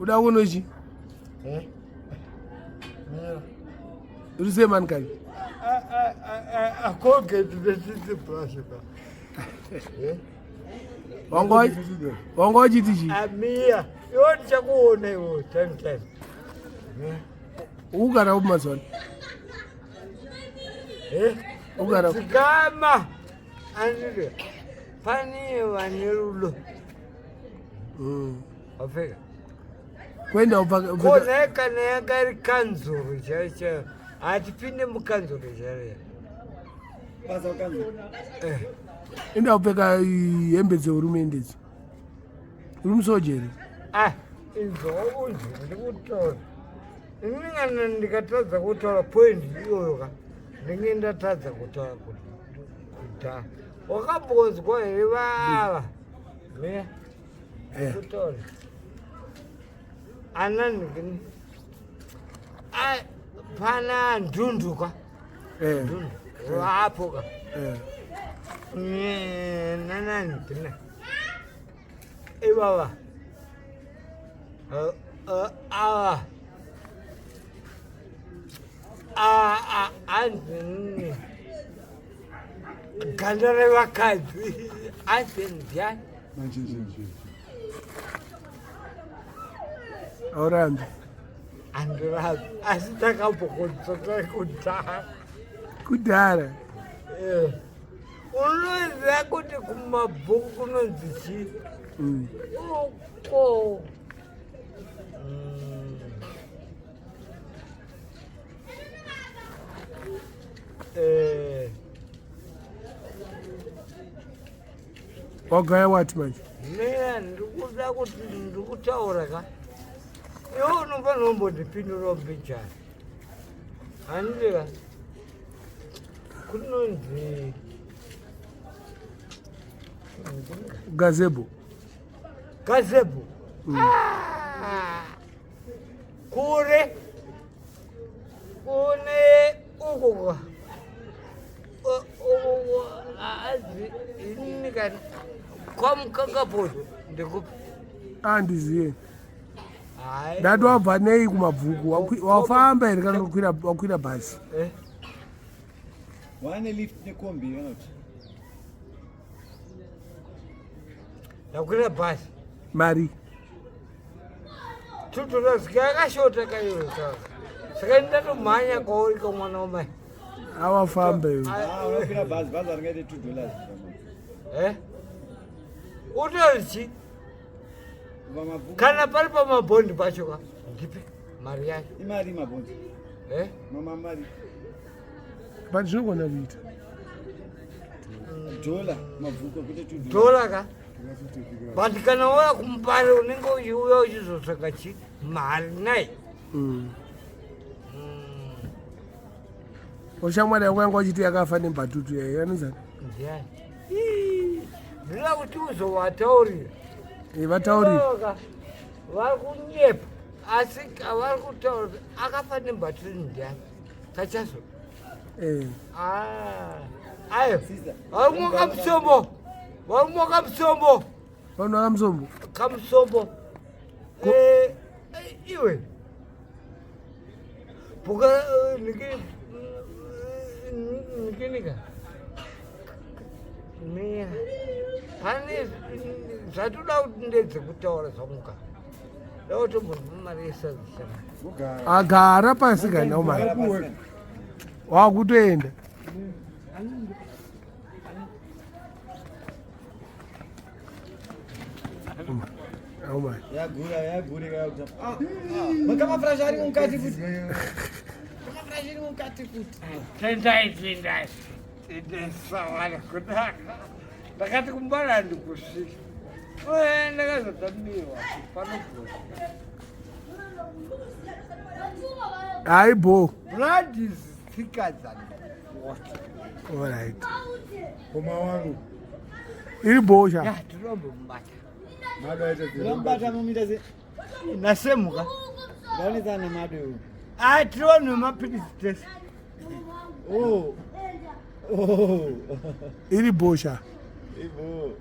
Uda kunochi? Use man kali. I can't get to the city plus. Wangoji tichi. Amia. You want to go on a 10. Ugara umazon. Ugara. Gama. And Pani Vanirulo. Affair. Kwenda upaka kana gari kanzo chacha atipinde mukanzo kechare basa kanzo inda upeka hembe dzeurumende idzi uri musojeri inzo unje ndikutora ndingana ndikatadza kutora point iyoyo ka ndingenda tadza kutora kuta wakambozwa here baba me kutora anani pana ndunduka ndundu wapoka nanani tena baba anzini ganda revakadzi anzini aurambi andirazi asi takambokudzoka kudhara unoziva kuti kumabhuku kunonzi chii uko wagaya wati manje mea ndikuda kuti ndikutaura ka iwe unofanira kumbondipindurawo mbichana handika kunonzi gazebo kure kune uko inika kwamukakapoto ndikupa andiziye ndati wabva nei kumabvuku wafamba here kana wakwira bhasi wane lift nekombi yanoti ndakwira bhasi mari tutorasika yakashota kaiyo saka ndatomhanya kwauri kamwana wamai awafamba iwe unokwira bhasi aringaite $2 utorichi kana pari pamabhondi pacho ka ndipe mari yacho imari mabhondi mari but zvinogona kuita dola mabhuku kuite $2 ka but kana wauya kumbare unenge uchiuya uchizotsvaka chi mari nai ushamwari yakwanga uchiti yakafa nembatutu yayo anonzani ndiani ndinoda kuti uzovataurira vataurira vari kunyepa asi vari kutaura kuti akafa nembatutu ndiani tachazo ayo varikumwa kamusombo vanwa kamusombo iwe buka nikinika mea pane zvatoda kuti ndedzekutaura zvamuka dautombondimarisa zishama agara pasi kana umari wakutoenda makamafurashari mukati kuti tendai sawana kudaka ndakati kumbara handikusvika ndakazotamiwa panogoa aibo blood is thicker than water. All right. Koma wangu iri bosha tinombomubata Mado aita kumbata mumita se nasemuka ndaonesa na Mado uyu tiriwo nemapilisi tese oh iri bosha ibo